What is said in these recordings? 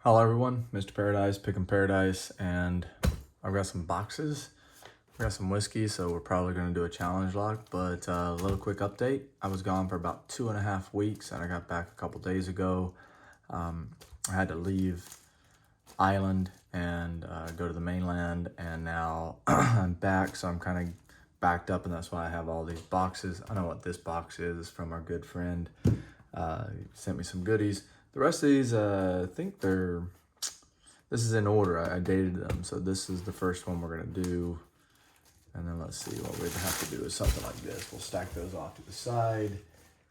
Hello everyone, Mr. Paradise, Pickin' Paradise, and I've got some boxes. We got some whiskey, so we're probably gonna do a challenge lock, but a little quick update. I was gone for about 2.5 weeks and I got back a couple days ago. I had to leave Ireland and go to the mainland, and now I'm back, so I'm kind of backed up, and that's why I have all these boxes. I know what this box is from our good friend. He sent me some goodies. The rest of these, I think this is in order. I dated them, so this is the first one we're gonna do. And then let's see, what we'd have to do is something like this. We'll stack those off to the side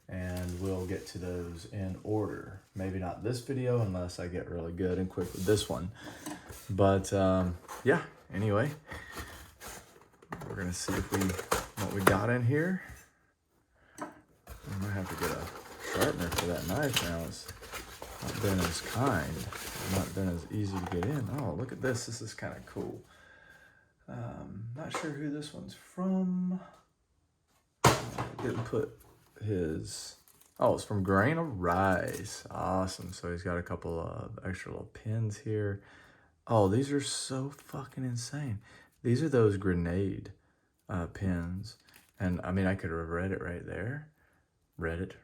and we'll get to those in order. Maybe not this video unless I get really good and quick with this one. But yeah, anyway, we're gonna see what we got in here. I might have to get a sharpener for that knife now. It's not been as kind, not been as easy to get in. Oh, look at this. This is kind of cool. Not sure who this one's from. Didn't put his... Oh, it's from Grain of Rice. Awesome. So he's got a couple of extra little pins here. Oh, these are so fucking insane. These are those grenade pins. And I mean, I could have read it right there. Read it.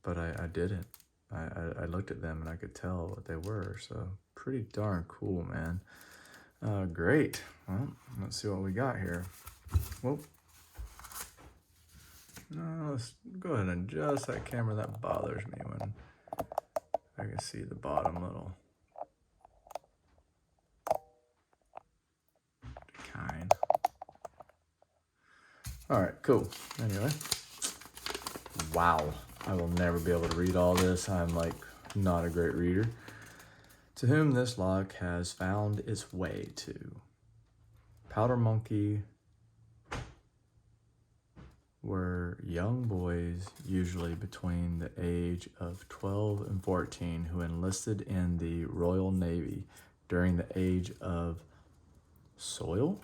But I didn't. I looked at them and I could tell what they were. So pretty darn cool, man. Great. Well, let's see what we got here. Whoop. No, let's go ahead and adjust that camera. That bothers me when I can see the bottom little kind. All right, cool. Anyway, wow. I will never be able to read all this. I'm like not a great reader. To whom this lock has found its way to. Powder Monkey were young boys, usually between the age of 12 and 14, who enlisted in the Royal Navy during the age of soil.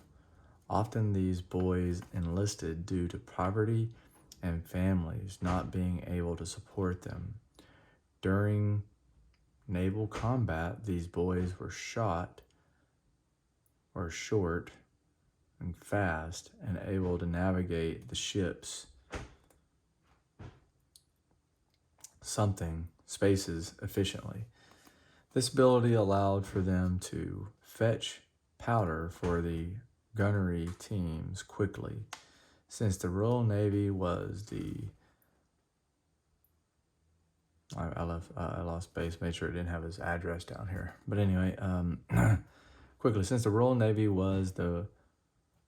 Often these boys enlisted due to poverty and families not being able to support them. During naval combat, these boys were short and fast and able to navigate the ship's spaces efficiently. This ability allowed for them to fetch powder for the gunnery teams quickly. Since the Royal Navy was I lost space, made sure it didn't have his address down here. But anyway, quickly, since the Royal Navy was the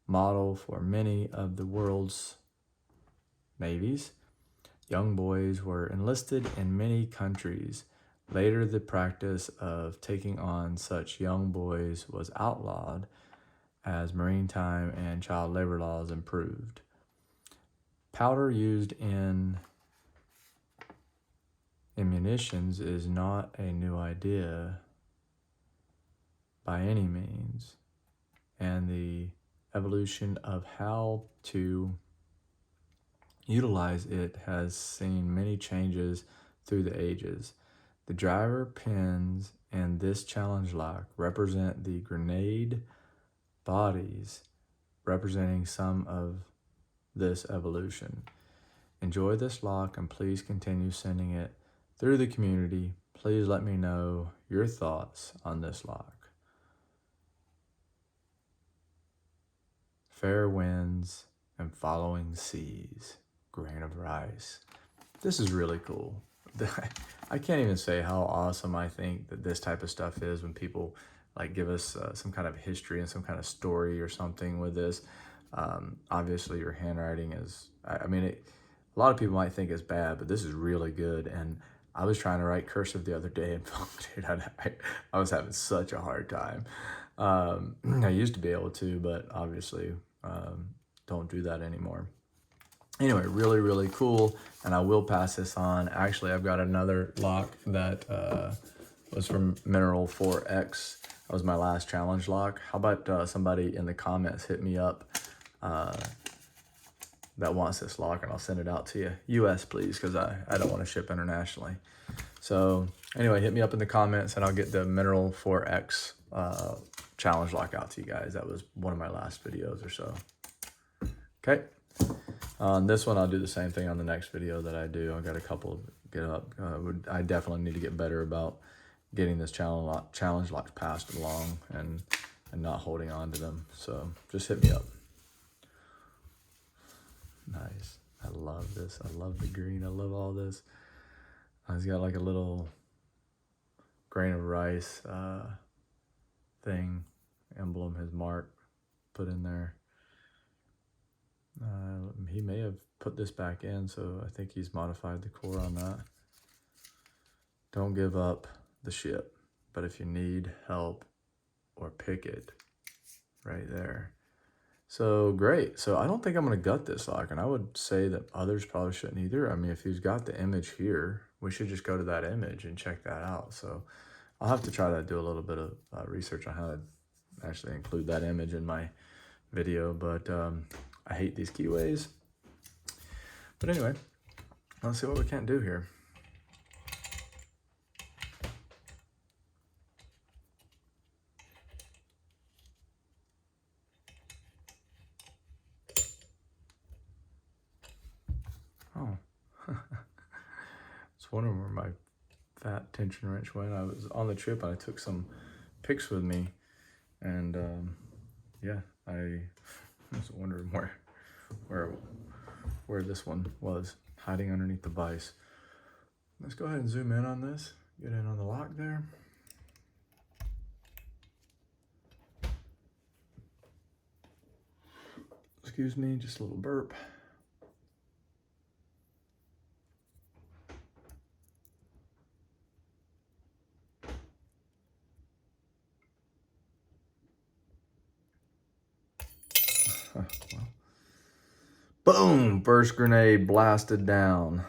model for many of the world's navies, young boys were enlisted in many countries. Later, the practice of taking on such young boys was outlawed as maritime and child labor laws improved. Powder used in munitions is not a new idea by any means, and the evolution of how to utilize it has seen many changes through the ages. The driver pins in this challenge lock represent the grenade bodies, representing some of this evolution. Enjoy this lock and please continue sending it through the community. Please let me know your thoughts on this lock. Fair winds and following seas. Grain of Rice. This is really cool. I can't even say how awesome I think that this type of stuff is when people like give us some kind of history and some kind of story or something with this. Obviously your handwriting is, a lot of people might think it's bad, but this is really good. And I was trying to write cursive the other day and dude, I was having such a hard time. I used to be able to, but obviously don't do that anymore. Anyway, really, really cool. And I will pass this on. Actually, I've got another lock that was from Mineral 4X. That was my last challenge lock. How about somebody in the comments hit me up that wants this lock, and I'll send it out to you. US, please, because I don't want to ship internationally. So anyway, hit me up in the comments, and I'll get the Mineral 4X challenge lock out to you guys. That was one of my last videos or so. Okay. On this one, I'll do the same thing on the next video that I do. I got a couple get up. I definitely need to get better about getting this challenge locks passed along and not holding on to them. So just hit me up. Nice. I love this. I love the green. I love all this. He's got like a little grain of rice thing, emblem, his mark put in there. He may have put this back in, so I think he's modified the core on that. Don't give up the ship, but if you need help or pick it, right there. So great. So I don't think I'm going to gut this lock, and I would say that others probably shouldn't either. I mean, if he's got the image here, we should just go to that image and check that out. So I'll have to try to do a little bit of research on how to actually include that image in my video, but I hate these keyways. But anyway, let's see what we can't do here. Oh, I was wondering where my fat tension wrench went. I was on the trip and I took some pics with me, and yeah, I was wondering where this one was, hiding underneath the vise. Let's go ahead and zoom in on this, get in on the lock there. Excuse me, just a little burp. Well, boom, first grenade blasted down.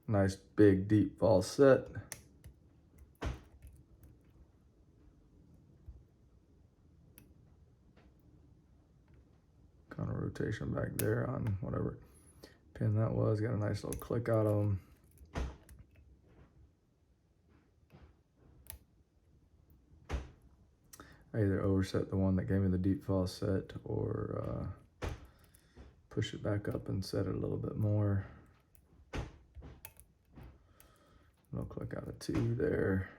Nice big deep false set. Kind of rotation back there on whatever pin that was. Got a nice little click out of them. I either overset the one that gave me the deep false set or push it back up and set it a little bit more. Little click out of 2 there.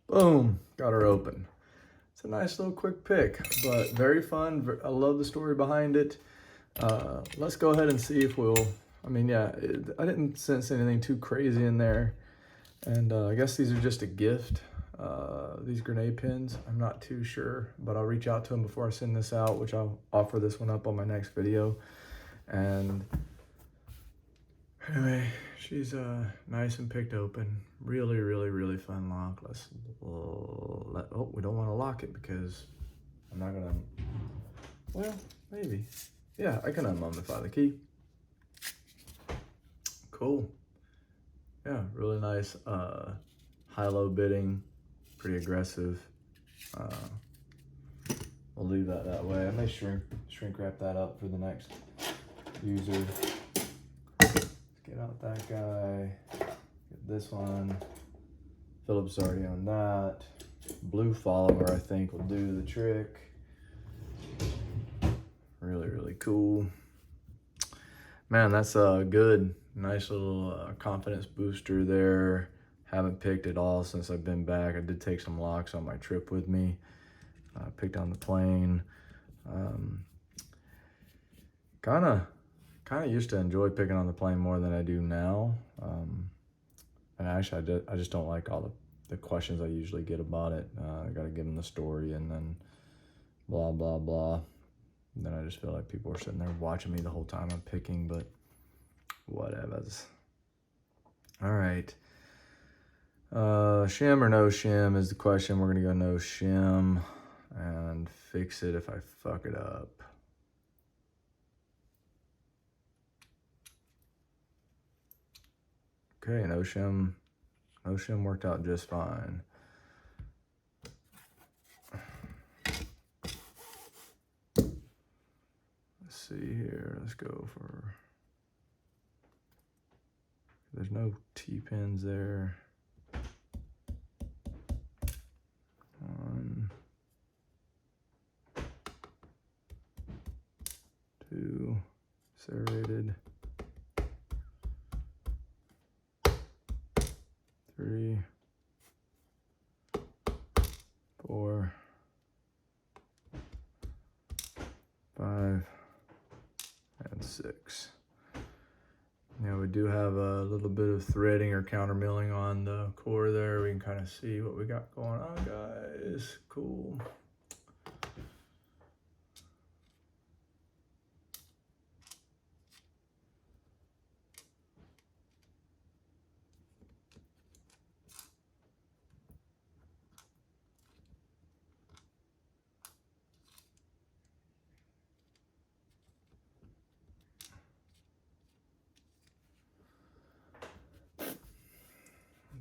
Boom, got her open. It's a nice little quick pick, but very fun. I love the story behind it. Let's go ahead and see if we'll, I mean, yeah, I didn't sense anything too crazy in there. And I guess these are just a gift, these grenade pins. I'm not too sure, but I'll reach out to them before I send this out, which I'll offer this one up on my next video. And anyway, she's nice and picked open. Really, really, really fun lock. Oh, we don't want to lock it because I'm not gonna, well, maybe. Yeah, I can unmummify the key. Cool. Yeah, really nice high-low bidding, pretty aggressive. We'll leave that way. I may shrink wrap that up for the next user. Get out that guy, get this one. Phillips already on that. Blue follower, I think, will do the trick. Really, really cool. Man, that's a good, nice little confidence booster there. Haven't picked it all since I've been back. I did take some locks on my trip with me. Picked on the plane. Kind of used to enjoy picking on the plane more than I do now. And actually, I just don't like all the questions I usually get about it. I got to give them the story and then blah, blah, blah. And then I just feel like people are sitting there watching me the whole time I'm picking, but whatever. All right. Shim or no shim is the question. We're going to go no shim and fix it if I fuck it up. Okay, no shim. No shim worked out just fine. Let's see here. Let's go for... There's no T-pins there. 1, 2, serrated. 3, 4, 5, and 6. Now we do have a little bit of threading or counter milling on the core there. We can kind of see what we got going on, guys. Cool.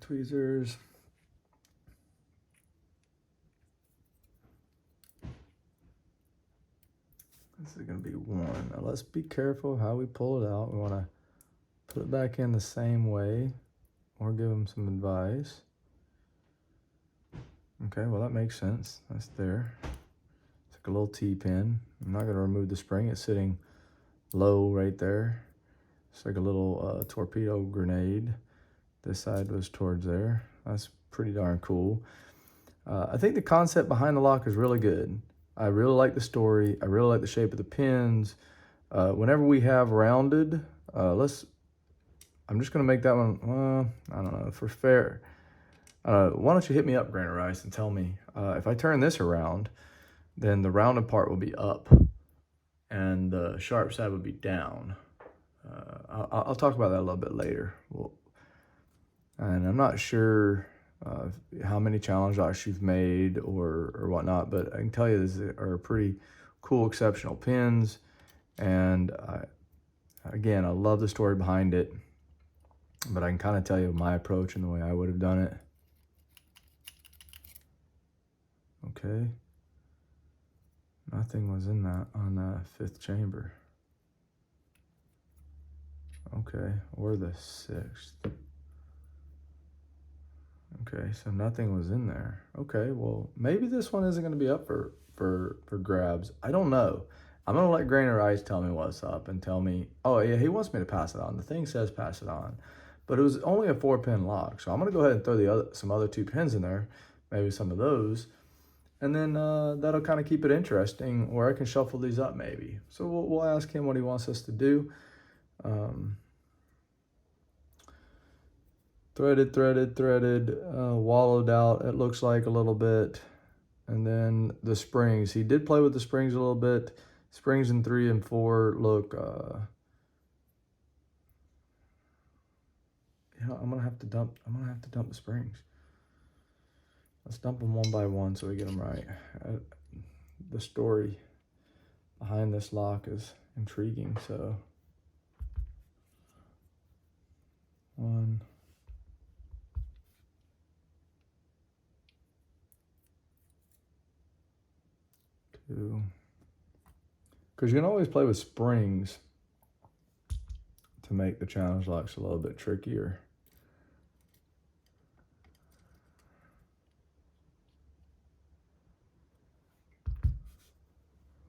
Tweezers. This is going to be 1. Now let's be careful how we pull it out. We want to put it back in the same way or give them some advice. Okay, well that makes sense. That's there. It's like a little T-pin. I'm not going to remove the spring. It's sitting low right there. It's like a little torpedo grenade. This side was towards there. That's pretty darn cool. I think the concept behind the lock is really good. I really like the story. I really like the shape of the pins. Whenever we have rounded, I'm just gonna make that one, I don't know, for fair. Why don't you hit me up, Granite Rice, and tell me, if I turn this around, then the rounded part will be up and the sharp side would be down. I'll talk about that a little bit later. And I'm not sure how many challenge locks you've made or whatnot, but I can tell you these are pretty cool, exceptional pins. And again, I love the story behind it, but I can kind of tell you my approach and the way I would have done it. Okay. Nothing was in that on the 5th chamber. Okay, or the 6th. Okay, so nothing was in there. Okay, well, maybe this one isn't going to be up for grabs. I don't know. I'm going to let Granite Rice tell me what's up and tell me, oh, yeah, he wants me to pass it on. The thing says pass it on. But it was only a 4-pin lock, so I'm going to go ahead and throw some other 2 pins in there, maybe some of those. And then that'll kind of keep it interesting, or I can shuffle these up maybe. So we'll ask him what he wants us to do. Threaded, wallowed out, it looks like a little bit. And then the springs, he did play with the springs a little bit. Springs in 3 and 4 look, you know, I'm gonna have to dump the springs. Let's dump them one by one so we get them right. The story behind this lock is intriguing, so. 1. 2. Because you can always play with springs to make the challenge locks a little bit trickier.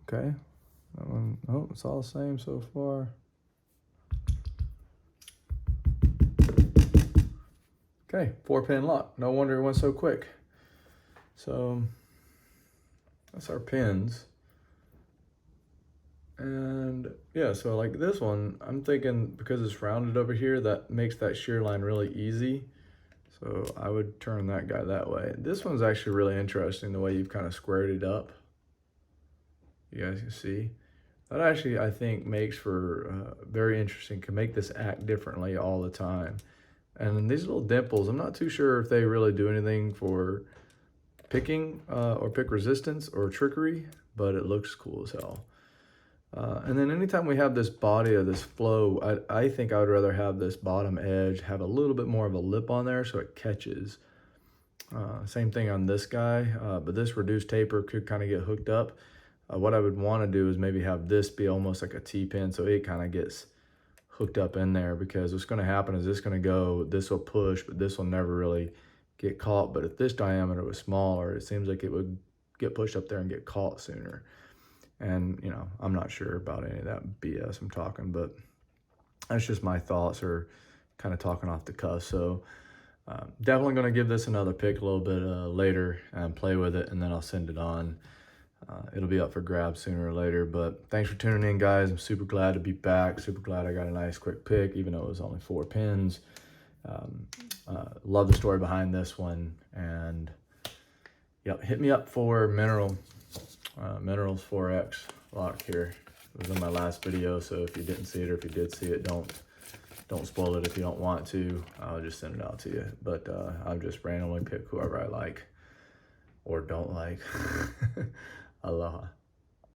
Okay, that one, oh, it's all the same so far. Okay, 4-pin lock. No wonder it went so quick. So that's our pins. And yeah, so like this one, I'm thinking because it's rounded over here, that makes that shear line really easy. So I would turn that guy that way. This one's actually really interesting, the way you've kind of squared it up. You guys can see. That actually, I think, makes for very interesting, can make this act differently all the time. And then these little dimples, I'm not too sure if they really do anything for picking or pick resistance or trickery, but it looks cool as hell. And then anytime we have this body of this flow, I think I would rather have this bottom edge have a little bit more of a lip on there so it catches. Same thing on this guy, but this reduced taper could kind of get hooked up. What I would want to do is maybe have this be almost like a T-pin so it kind of gets hooked up in there, because what's going to happen is this going to go, this will push, but this will never really get caught. But if this diameter was smaller, it seems like it would get pushed up there and get caught sooner. And, you know, I'm not sure about any of that BS I'm talking, but that's just my thoughts, or kind of talking off the cuff. So definitely going to give this another pick a little bit later and play with it, and then I'll send it on. It'll be up for grabs sooner or later. But thanks for tuning in, guys. I'm super glad to be back. Super glad I got a nice quick pick, even though it was only 4 pins. Love the story behind this one. And yep, hit me up for Minerals 4X lock here. It was in my last video, so if you didn't see it, or if you did see it, don't spoil it if you don't want to. I'll just send it out to you. But I'll just randomly pick whoever I like or don't like. Aloha.